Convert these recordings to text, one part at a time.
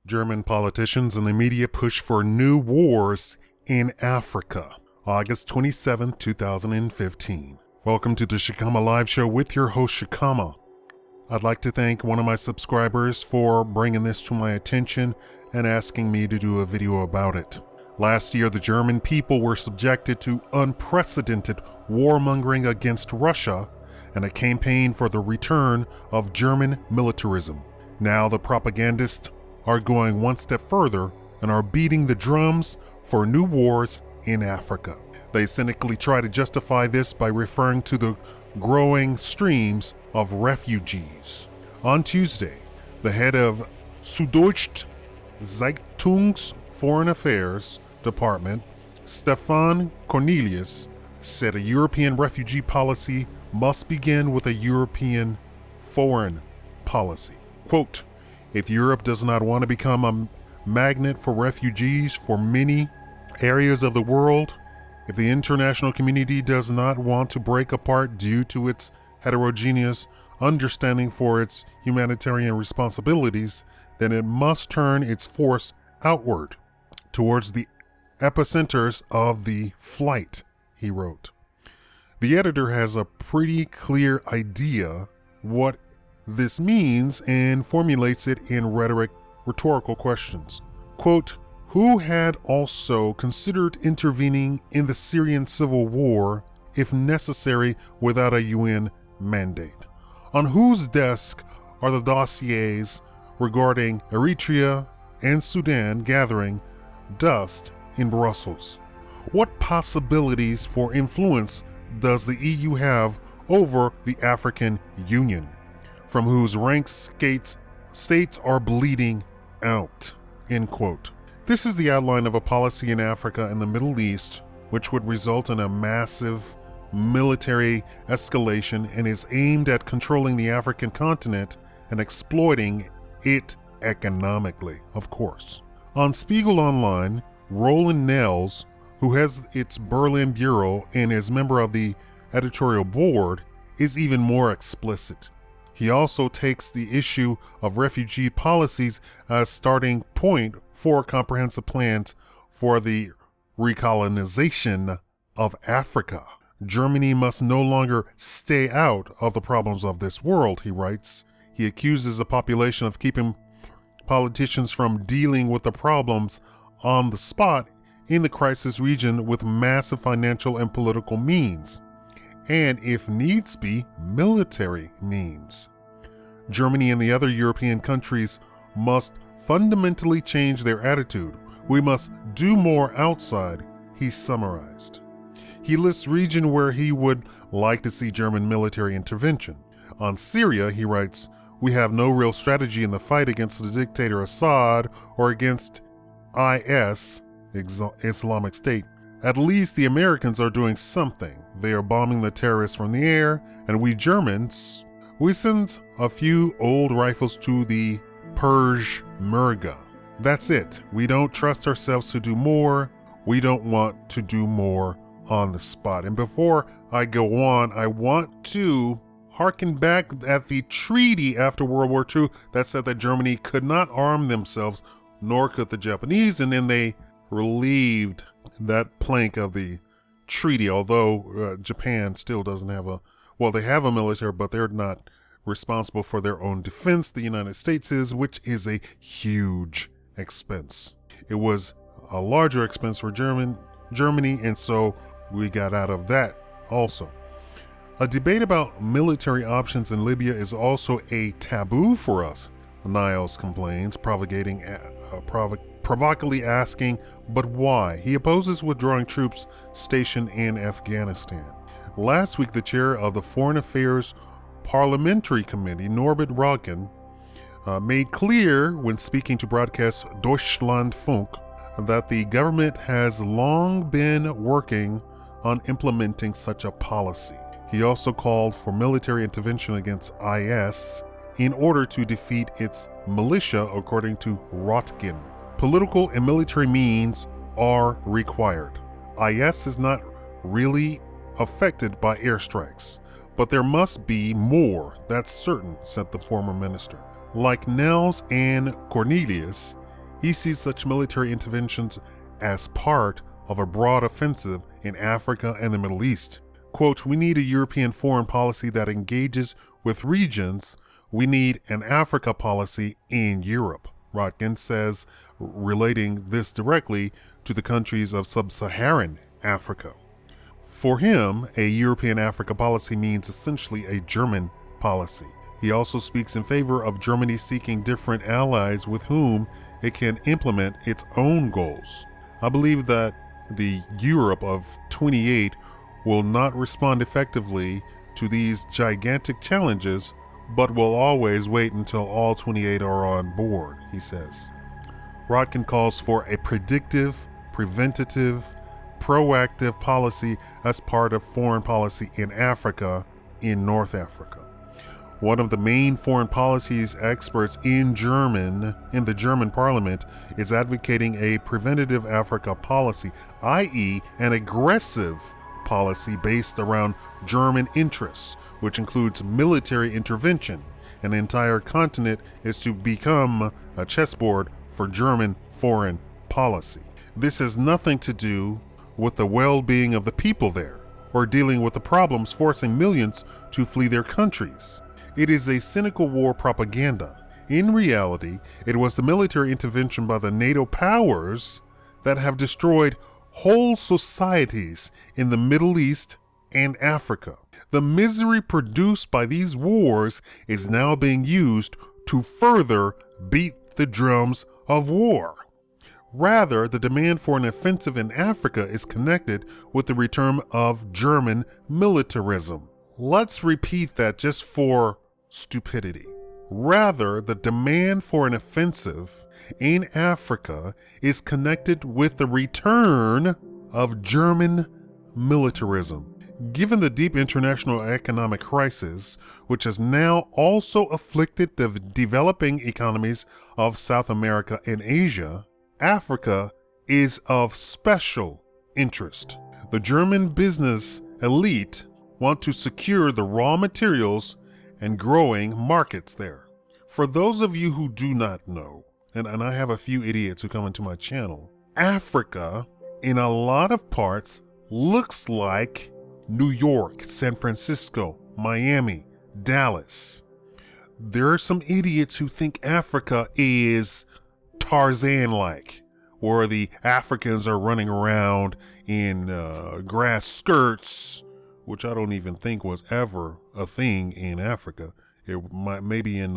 German politicians and the media push for new wars in Africa. August 27, 2015. Welcome to the Shikama Live Show with your host Shikama. I'd like to thank one of my subscribers for bringing this to my attention and asking me to do a video about it. Last year, the German people were subjected to unprecedented warmongering against Russia and a campaign for the return of German militarism. Now the propagandists are going one step further and are beating the drums for new wars in Africa. They cynically try to justify this by referring to the growing streams of refugees. On Tuesday, the head of Süddeutsche Zeitung's Foreign Affairs Department, Stefan Cornelius, said a European refugee policy must begin with a European foreign policy. Quote, if Europe does not want to become a magnet for refugees for many areas of the world, if the international community does not want to break apart due to its heterogeneous understanding for its humanitarian responsibilities, then it must turn its force outward towards the epicenters of the flight, he wrote. The editor has a pretty clear idea what this means and formulates it in rhetorical questions. Quote, who had also considered intervening in the Syrian civil war if necessary without a UN mandate? On whose desk are the dossiers regarding Eritrea and Sudan gathering dust in Brussels? What possibilities for influence does the EU have over the African Union, from whose ranks states are bleeding out? End quote. This is the outline of a policy in Africa and the Middle East which would result in a massive military escalation and is aimed at controlling the African continent and exploiting it economically, of course. On Spiegel Online, Roland Nels, who has its Berlin bureau and is member of the editorial board, is even more explicit. He also takes the issue of refugee policies as starting point for comprehensive plans for the recolonization of Africa. Germany must no longer stay out of the problems of this world, he writes. He accuses the population of keeping politicians from dealing with the problems on the spot in the crisis region with massive financial and political means, and if needs be, military means. Germany and the other European countries must fundamentally change their attitude. We must do more outside, he summarized. He lists regions where he would like to see German military intervention. On Syria, he writes, we have no real strategy in the fight against the dictator Assad or against IS, Islamic State. At least the Americans are doing something. They are bombing the terrorists from the air, and we Germans, we send a few old rifles to the Peshmerga. That's it. We don't trust ourselves to do more. We don't want to do more on the spot. And before I go on, I want to harken back at the treaty after World War II that said that Germany could not arm themselves, nor could the Japanese, and then they relieved that plank of the treaty, although Japan still doesn't have they have a military, but they're not responsible for their own defense. The United States is, which is a huge expense. It was a larger expense for Germany, and so we got out of that also. A debate about military options in Libya is also a taboo for us, Niles complains, provocatively asking, but why? He opposes withdrawing troops stationed in Afghanistan. Last week, the chair of the Foreign Affairs Parliamentary Committee, Norbert Röttgen, made clear when speaking to broadcast Deutschlandfunk that the government has long been working on implementing such a policy. He also called for military intervention against IS in order to defeat its militia, according to Röttgen. Political and military means are required. IS is not really affected by airstrikes, but there must be more, that's certain, said the former minister. Like Nels and Cornelius, He sees such military interventions as part of a broad offensive in Africa and the Middle East. Quote, "We need a European foreign policy that engages with regions. We need an Africa policy in Europe," Rotkin says, relating this directly to the countries of sub-Saharan Africa. For him, a European Africa policy means essentially a German policy. He also speaks in favor of Germany seeking different allies with whom it can implement its own goals. I believe that the Europe of 28 will not respond effectively to these gigantic challenges, but will always wait until all 28 are on board, he says. Rotkin calls for a predictive, preventative, proactive policy as part of foreign policy in Africa, in North Africa. One of the main foreign policies experts in the German parliament is advocating a preventative Africa policy, i.e. an aggressive policy based around German interests, which includes military intervention. An entire continent is to become a chessboard for German foreign policy. This has nothing to do with the well-being of the people there, or dealing with the problems forcing millions to flee their countries. It is a cynical war propaganda. In reality, it was the military intervention by the NATO powers that have destroyed whole societies in the Middle East and Africa. The misery produced by these wars is now being used to further beat the drums of war. Rather, the demand for an offensive in Africa is connected with the return of German militarism. Let's repeat that just for stupidity. Rather, the demand for an offensive in Africa is connected with the return of German militarism. Given the deep international economic crisis, which has now also afflicted the developing economies of South America and Asia, Africa is of special interest. The German business elite want to secure the raw materials and growing markets there. For those of you who do not know, and I have a few idiots who come into my channel, Africa in a lot of parts looks like New York, San Francisco, Miami, Dallas. There are some idiots who think Africa is Tarzan-like, where the Africans are running around in grass skirts, which I don't even think was ever a thing in Africa. It might, maybe in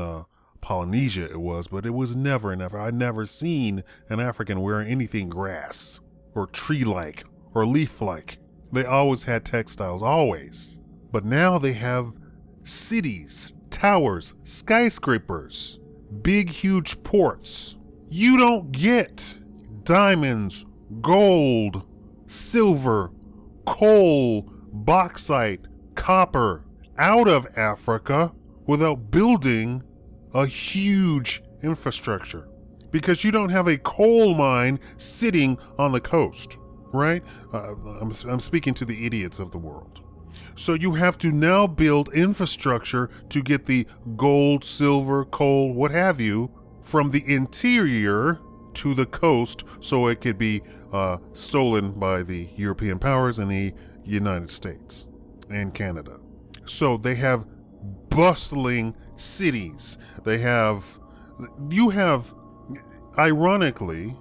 Polynesia it was, but it was never in Africa. I'd never seen an African wearing anything grass or tree-like or leaf-like. They always had textiles, always. But now they have cities, towers, skyscrapers, big, huge ports. You don't get diamonds, gold, silver, coal, bauxite, copper out of Africa without building a huge infrastructure, because you don't have a coal mine sitting on the coast, right? I'm speaking to the idiots of the world. So you have to now build infrastructure to get the gold, silver, coal, what have you, from the interior to the coast so it could be stolen by the European powers and the United States and Canada. So they have bustling cities. You have, ironically,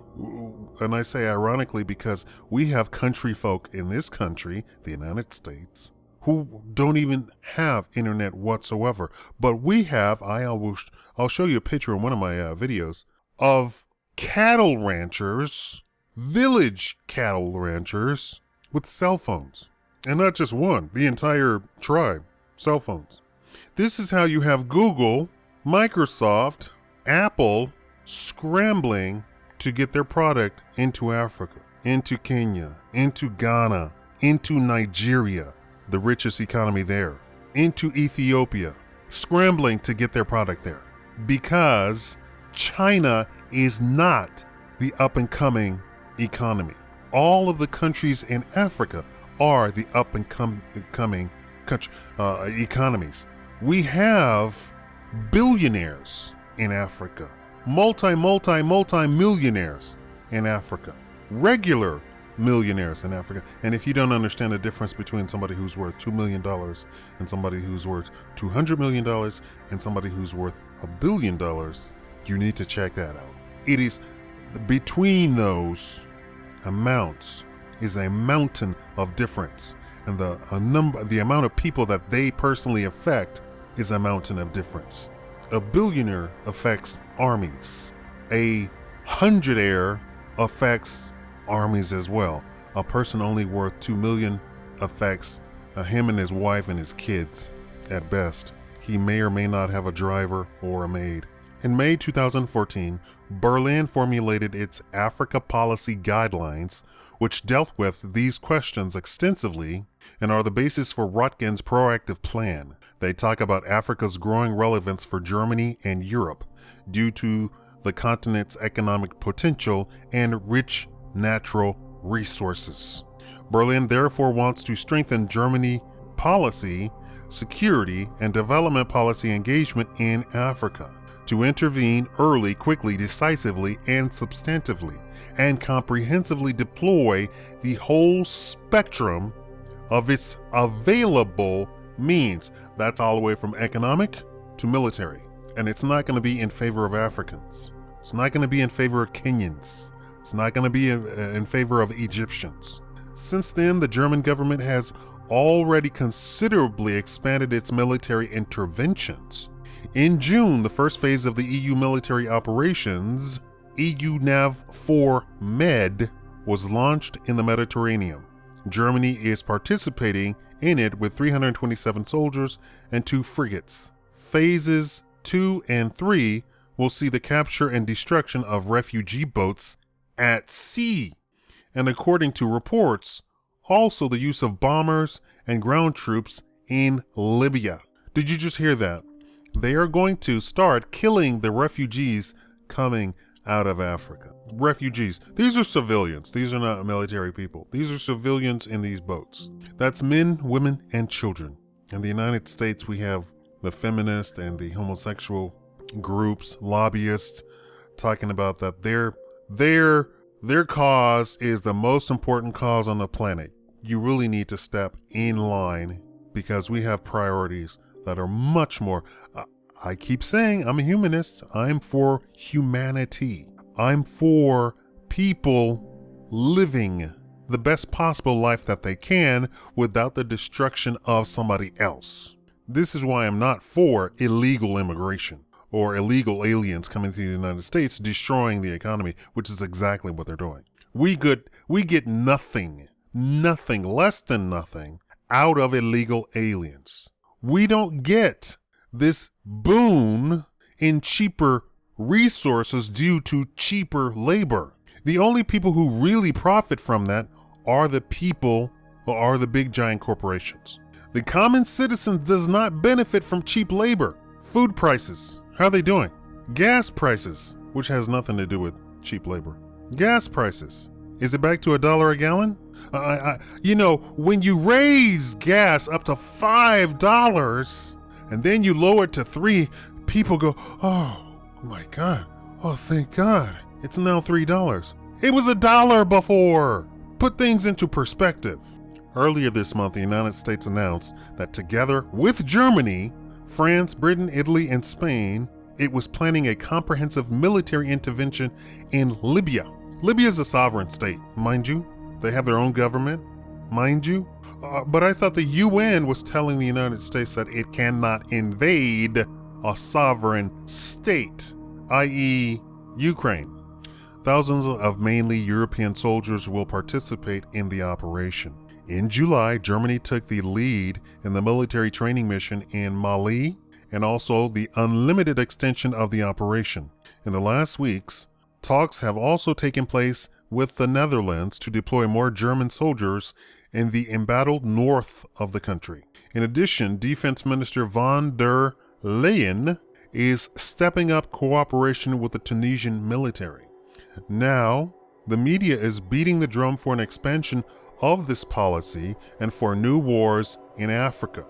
and I say ironically because we have country folk in this country, the United States, who don't even have internet whatsoever. But we have, I'll show you a picture in one of my videos of cattle ranchers, village cattle ranchers with cell phones. And not just one, the entire tribe, cell phones. This is how you have Google, Microsoft, Apple scrambling to get their product into Africa, into Kenya, into Ghana, into Nigeria, the richest economy there, into Ethiopia, scrambling to get their product there. Because China is not the up-and-coming economy. All of the countries in Africa are the up-and-coming economies. We have billionaires in Africa, multi-millionaires in Africa. Regular millionaires in Africa. And if you don't understand the difference between somebody who's worth $2 million and somebody who's worth $200 million and somebody who's worth $1 billion, you need to check that out. It is between those amounts is a mountain of difference. And the amount of people that they personally affect is a mountain of difference. A billionaire affects armies. A hundredaire affects armies as well. A person only worth $2 million affects him and his wife and his kids at best. He may or may not have a driver or a maid. In May 2014, Berlin formulated its Africa Policy Guidelines, which dealt with these questions extensively and are the basis for Röntgen's proactive plan. They talk about Africa's growing relevance for Germany and Europe due to the continent's economic potential and rich natural resources. Berlin therefore wants to strengthen Germany policy, security, and development policy engagement in Africa, to intervene early, quickly, decisively, and substantively, and comprehensively deploy the whole spectrum of its available means. That's all the way from economic to military. And it's not going to be in favor of Africans. It's not going to be in favor of Kenyans. It's not going to be in favor of Egyptians. Since then, the German government has already considerably expanded its military interventions. In June, the first phase of the EU military operations, EU NAV4 Med, was launched in the Mediterranean. Germany is participating in it with 327 soldiers and 2 frigates. Phases 2 and 3 will see the capture and destruction of refugee boats at sea, and according to reports, also the use of bombers and ground troops in Libya. Did you just hear that? They are going to start killing the refugees coming out of Africa. Refugees. These are civilians. These are not military people. These are civilians in these boats. That's men, women, and children. In the United States, we have the feminist and the homosexual groups, lobbyists, talking about that their cause is the most important cause on the planet. You really need to step in line because we have priorities that are much more. I keep saying I'm a humanist. I'm for humanity. I'm for people living the best possible life that they can without the destruction of somebody else. This is why I'm not for illegal immigration or illegal aliens coming to the United States destroying the economy, which is exactly what they're doing. We get nothing, less than nothing out of illegal aliens. We don't get this boon in cheaper resources due to cheaper labor. The only people who really profit from that are the people or are the big giant corporations. The common citizen does not benefit from cheap labor. Food prices, how are they doing? Gas prices, which has nothing to do with cheap labor. Gas prices, is it back to $1 a gallon? When you raise gas up to $5 and then you lower it to $3, people go, oh my God, oh thank God, it's now $3. It was $1 before. Put things into perspective. Earlier this month, the United States announced that together with Germany, France, Britain, Italy, and Spain, it was planning a comprehensive military intervention in Libya. Libya is a sovereign state, mind you. They have their own government, mind you. But I thought the UN was telling the United States that it cannot invade a sovereign state, i.e. Ukraine. Thousands of mainly European soldiers will participate in the operation. In July, Germany took the lead in the military training mission in Mali and also the unlimited extension of the operation. In the last weeks, talks have also taken place with the Netherlands to deploy more German soldiers in the embattled north of the country. In addition, Defense Minister von der Leyen is stepping up cooperation with the Tunisian military. Now, the media is beating the drum for an expansion of this policy and for new wars in Africa.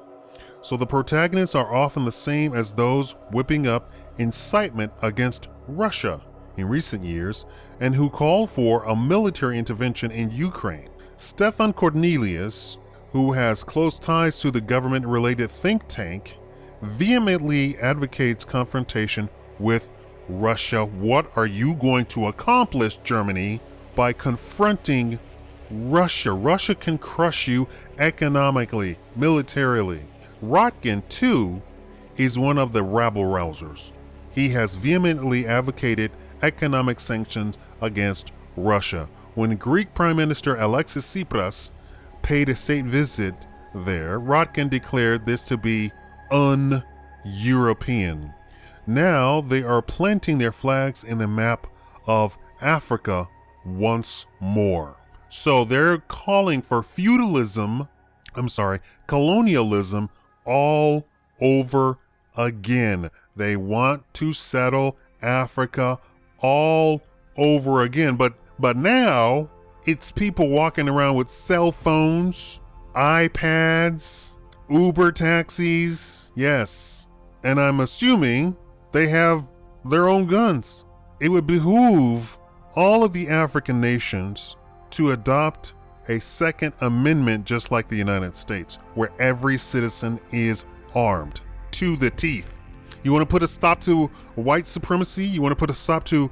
So the protagonists are often the same as those whipping up incitement against Russia in recent years and who called for a military intervention in Ukraine. Stefan Cornelius, who has close ties to the government-related think tank, vehemently advocates confrontation with Russia. What are you going to accomplish, Germany, by confronting Russia? Russia can crush you economically, militarily. Rotkin, too, is one of the rabble-rousers. He has vehemently advocated economic sanctions against Russia. When Greek Prime Minister Alexis Tsipras paid a state visit there, Rotkin declared this to be un-European. Now they are planting their flags in the map of Africa once more. So they're calling for colonialism all over again. They want to settle Africa all over again. But now it's people walking around with cell phones, iPads, Uber taxis. Yes. And I'm assuming they have their own guns. It would behoove all of the African nations to adopt a Second Amendment just like the United States, where every citizen is armed to the teeth. You want to put a stop to white supremacy? You want to put a stop to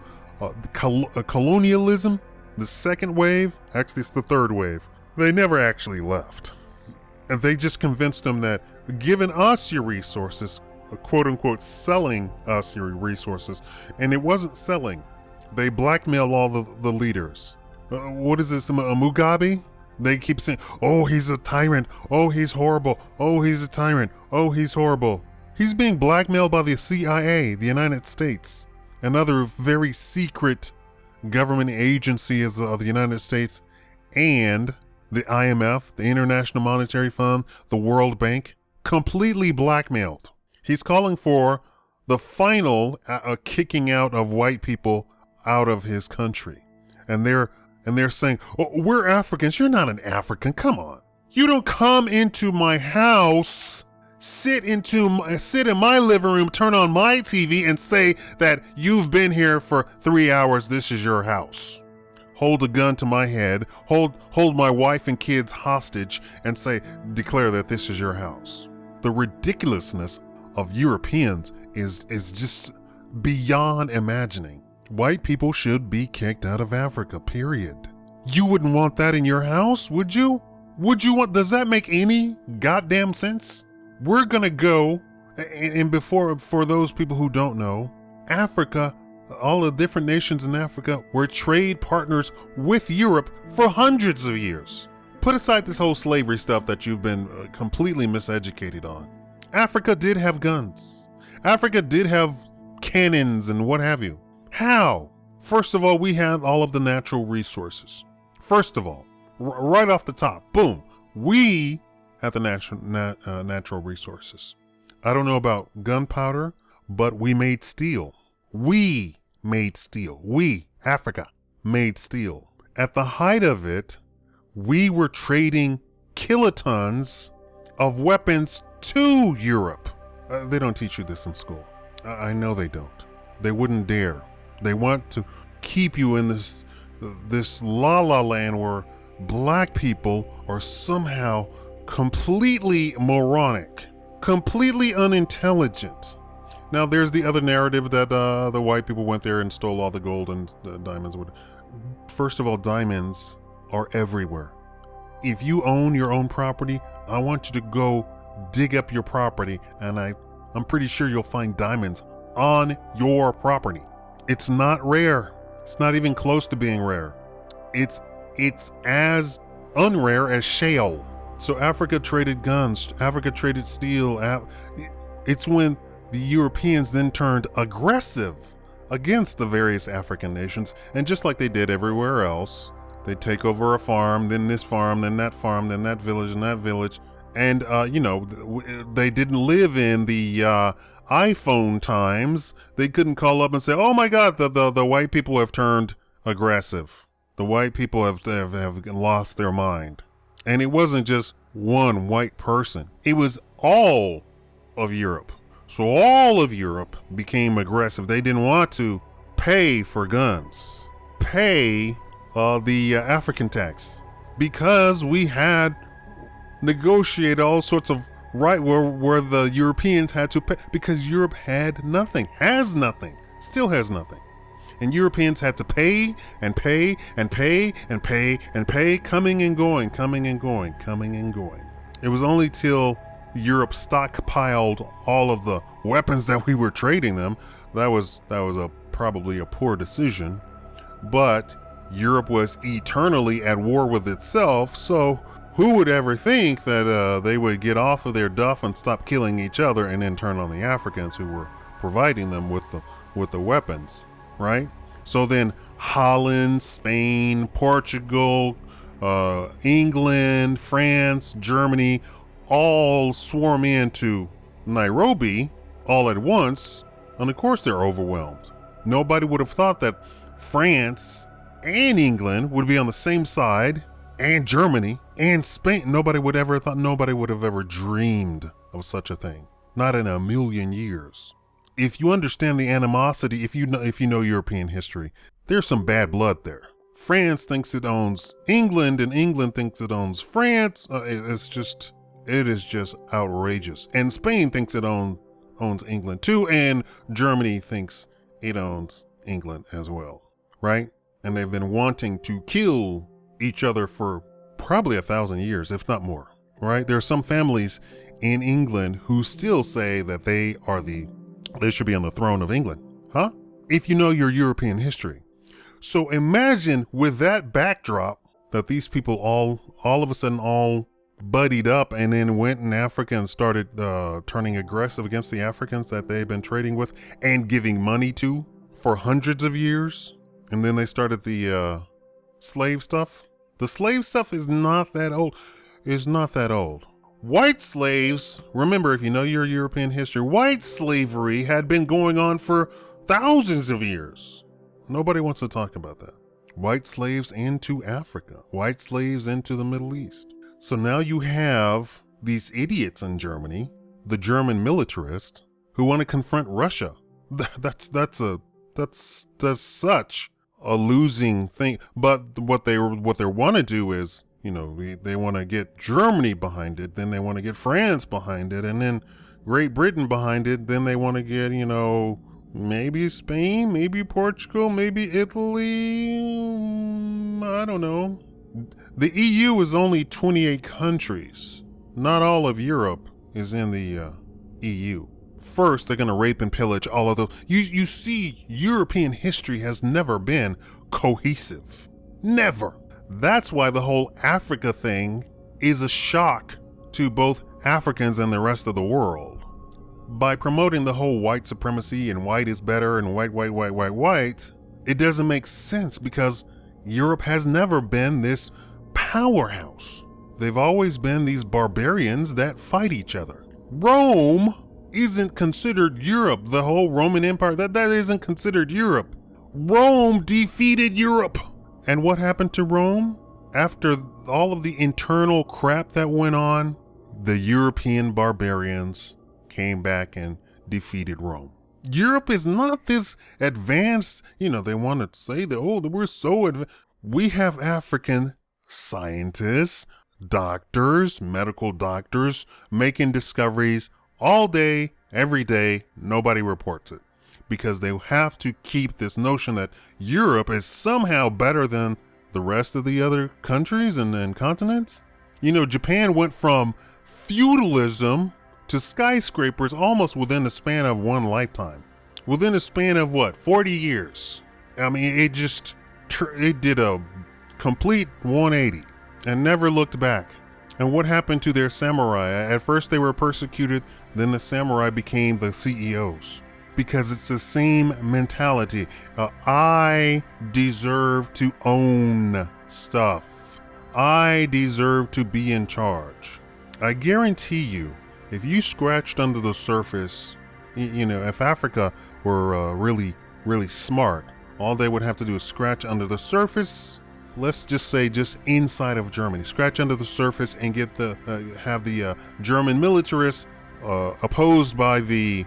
colonialism? The second wave? Actually, it's the third wave. They never actually left. And they just convinced them that giving us your resources, quote unquote, selling us your resources, and it wasn't selling. They blackmailed all the leaders. What is this, Mugabe? They keep saying, oh, he's a tyrant. Oh, he's horrible. Oh, he's a tyrant. Oh, he's horrible. He's being blackmailed by the CIA, the United States, and other very secret government agencies of the United States, and the IMF, the International Monetary Fund, the World Bank, completely blackmailed. He's calling for the final kicking out of white people out of his country. And they're saying, oh, we're Africans. You're not an African. Come on. You don't come into my house, sit in my living room, turn on my TV and say that you've been here for 3 hours. This is your house. Hold a gun to my head, hold my wife and kids hostage and declare that this is your house. The ridiculousness of Europeans is just beyond imagining. White people should be kicked out of Africa, period. You wouldn't want that in your house, would you? Does that make any goddamn sense? We're gonna go, and for those people who don't know, Africa, all the different nations in Africa were trade partners with Europe for hundreds of years. Put aside this whole slavery stuff that you've been completely miseducated on. Africa did have guns. Africa did have cannons and what have you. How? First of all, we have all of the natural resources. First of all, right off the top, boom, we have the natural resources. I don't know about gunpowder, but we made steel. We made steel. We, Africa, made steel. At the height of it, we were trading kilotons of weapons to Europe. They don't teach you this in school. I know they don't. They wouldn't dare. They want to keep you in this la-la land where black people are somehow completely moronic, completely unintelligent. Now, there's the other narrative that the white people went there and stole all the gold and diamonds. First of all, diamonds are everywhere. If you own your own property, I want you to go dig up your property, and I'm pretty sure you'll find diamonds on your property. It's not rare. It's not even close to being rare. It's as unrare as shale. So Africa traded guns, Africa traded steel. It's when the Europeans then turned aggressive against the various African nations, and just like they did everywhere else, they take over a farm, then this farm, then that farm, then that village, and that village. And, they didn't live in the iPhone times. They couldn't call up and say, oh my God, the white people have turned aggressive. The white people have lost their mind. And it wasn't just one white person. It was all of Europe. So all of Europe became aggressive. They didn't want to pay for guns, pay the African tax, because we had negotiated all sorts of right where the Europeans had to pay, because Europe had nothing, has nothing, still has nothing. And Europeans had to pay and pay and pay and pay and pay, coming and going, coming and going, coming and going. It was only till Europe stockpiled all of the weapons that we were trading them. That was probably a poor decision. But Europe was eternally at war with itself, so who would ever think that they would get off of their duff and stop killing each other and then turn on the Africans who were providing them with the weapons, right? So then Holland, Spain, Portugal, England, France, Germany all swarm into Nairobi all at once, and of course they're overwhelmed. Nobody would have thought that France and England would be on the same side, and Germany and Spain. Nobody would have ever dreamed of such a thing. Not in a million years. If you understand the animosity, if you know European history, there's some bad blood there. France thinks it owns England, and England thinks it owns France. It is just outrageous. And Spain thinks it owns England too, and Germany thinks it owns England as well, right? And they've been wanting to kill each other for probably 1,000 years, if not more, right? There are some families in England who still say that they should be on the throne of England, huh? If you know your European history. So imagine with that backdrop that these people all of a sudden all buddied up and then went in Africa and started turning aggressive against the Africans that they've been trading with and giving money to for hundreds of years. And then they started the slave stuff. The slave stuff is not that old. It's not that old. White slaves, remember, if you know your European history, white slavery had been going on for thousands of years. Nobody wants to talk about that. White slaves into Africa, white slaves into the Middle East. So now you have these idiots in Germany, the German militarists, who want to confront Russia. That's such a losing thing. But what they want to do is, they want to get Germany behind it, then they want to get France behind it, and then Great Britain behind it. Then they want to get, maybe Spain, maybe Portugal, maybe Italy. I don't know. The EU is only 28 countries. Not all of Europe is in the EU. First, they're going to rape and pillage all of those. You see, European history has never been cohesive. Never. That's why the whole Africa thing is a shock to both Africans and the rest of the world. By promoting the whole white supremacy and white is better and white, it doesn't make sense because Europe has never been this powerhouse. They've always been these barbarians that fight each other. Rome isn't considered Europe. The whole Roman Empire, that isn't considered Europe. Rome defeated Europe. And what happened to Rome? After all of the internal crap that went on, the European barbarians came back and defeated Rome. Europe is not this advanced, they want to say that, we're so advanced. We have African scientists, doctors, medical doctors, making discoveries all day, every day. Nobody reports it because they have to keep this notion that Europe is somehow better than the rest of the other countries and continents. Japan went from feudalism to skyscrapers almost within the span of one lifetime. Within a span of 40 years. I mean, it did a complete 180 and never looked back. And what happened to their samurai? At first they were persecuted, then the samurai became the CEOs. Because it's the same mentality. I deserve to own stuff. I deserve to be in charge. I guarantee you, if you scratched under the surface, if Africa were really, really smart, all they would have to do is scratch under the surface. Let's just say just inside of Germany, scratch under the surface and get have the German militarists opposed by the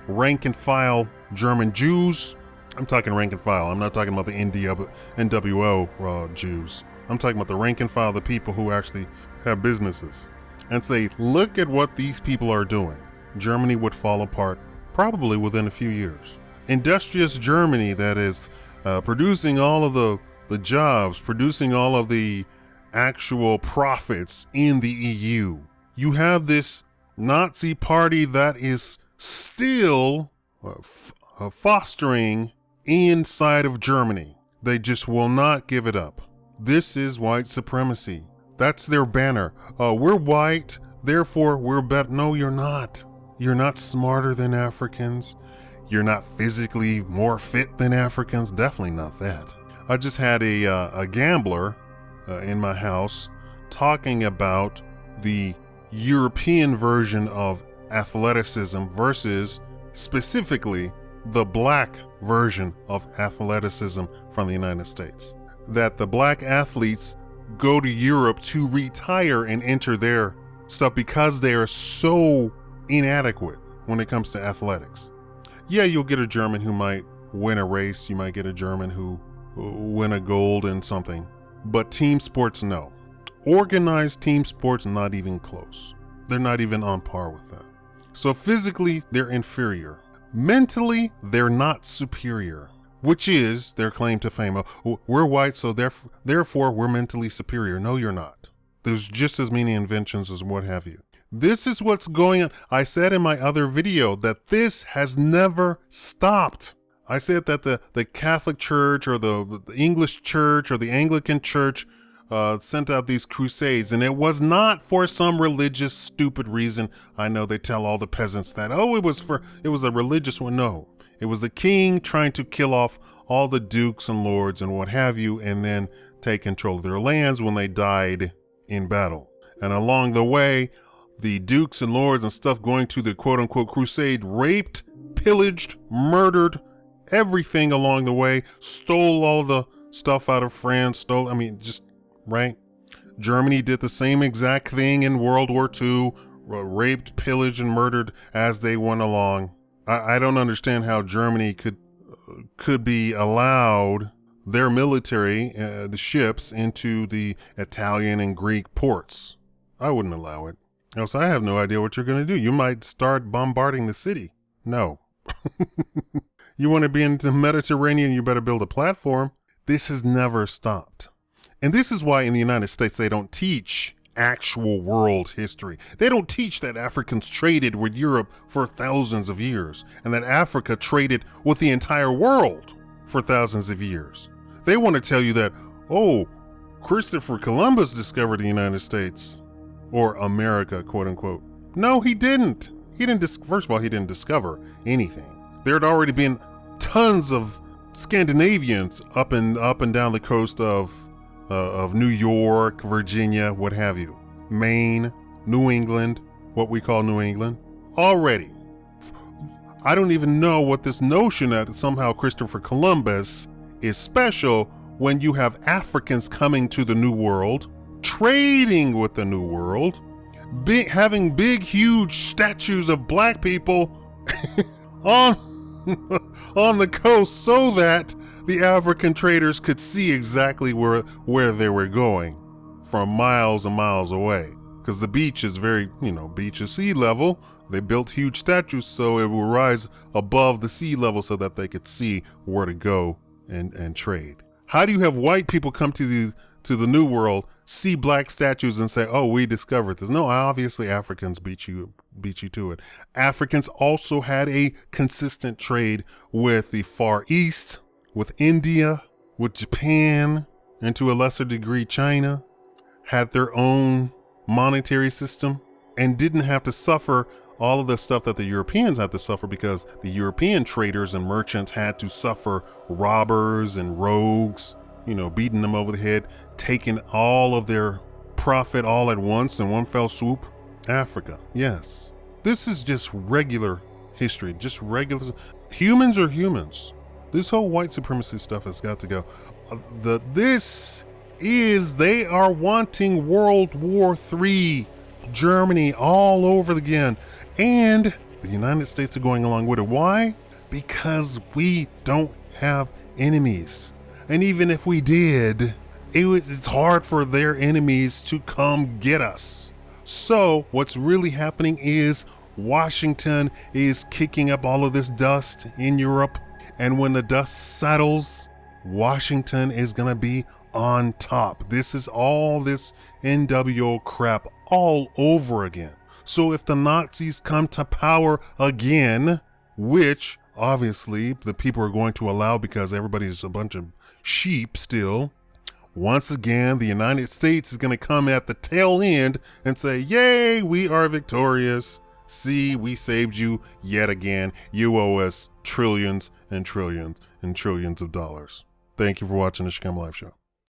rank and file German Jews I'm talking rank and file. I'm not talking about the NWO Jews. I'm talking about the rank and file, the people who actually have businesses. And say, look at what these people are doing. Germany would fall apart probably within a few years. Industrious Germany that is producing all of the jobs, producing all of the actual profits in the EU. You have this Nazi party that is still fostering inside of Germany. They just will not give it up. This is white supremacy. That's their banner. We're white, therefore we're better. No, you're not. You're not smarter than Africans. You're not physically more fit than Africans. Definitely not that. I just had a gambler in my house talking about the European version of athleticism versus specifically the black version of athleticism from the United States. That the black athletes go to Europe to retire and enter their stuff because they are so inadequate when it comes to athletics. Yeah, you'll get a German who might win a race. You might get a German who win a gold in something. But team sports, no. Organized team sports, not even close. They're not even on par with that. So physically, they're inferior. Mentally, they're not superior, which is their claim to fame. We're white, so therefore we're mentally superior. No, you're not. There's just as many inventions as what have you. This is what's going on. I said in my other video that this has never stopped. I said that the Catholic Church or the English Church or the Anglican Church sent out these crusades, and it was not for some religious stupid reason. I know they tell all the peasants that, it was a religious one. No, it was the king trying to kill off all the dukes and lords and what have you, and then take control of their lands when they died in battle. And along the way, the dukes and lords and stuff going to the quote unquote crusade raped, pillaged, murdered everything along the way, stole all the stuff out of France, right? Germany did the same exact thing in World War II, raped, pillaged, and murdered as they went along. I don't understand how Germany could be allowed their military, the ships, into the Italian and Greek ports. I wouldn't allow it. Else I have no idea what you're going to do. You might start bombarding the city. No. You want to be in the Mediterranean, you better build a platform. This has never stopped. And this is why in the United States they don't teach actual world history. They don't teach that Africans traded with Europe for thousands of years and that Africa traded with the entire world for thousands of years. They want to tell you that, Christopher Columbus discovered the United States or America, quote unquote. No, he didn't. First of all, he didn't discover anything. There had already been tons of Scandinavians up and down the coast of New York, Virginia, what have you, Maine, New England, what we call New England, already. I don't even know what this notion that somehow Christopher Columbus is special when you have Africans coming to the New World, trading with the New World, having big, huge statues of black people on the coast so that the African traders could see exactly where they were going from miles and miles away. Because the beach is beach is sea level. They built huge statues so it will rise above the sea level so that they could see where to go and trade. How do you have white people come to the New World, see black statues and say, we discovered this? No, obviously Africans beat you to it. Africans also had a consistent trade with the Far East, with India, with Japan, and to a lesser degree China, had their own monetary system and didn't have to suffer all of the stuff that the Europeans had to suffer, because the European traders and merchants had to suffer robbers and rogues, beating them over the head, taking all of their profit all at once in one fell swoop. Africa, yes. This is just regular history, just regular. Humans are humans. This whole white supremacy stuff has got to go. They are wanting World War III, Germany all over again. And the United States are going along with it. Why? Because we don't have enemies. And even if we did, it's hard for their enemies to come get us. So what's really happening is Washington is kicking up all of this dust in Europe. And when the dust settles, Washington is going to be on top. This is all this NWO crap all over again. So if the Nazis come to power again, which obviously the people are going to allow because everybody's a bunch of sheep still, once again, the United States is going to come at the tail end and say, yay, we are victorious. See, we saved you yet again. You owe us trillions and trillions and trillions of dollars. Thank you for watching the Shikama Live Show.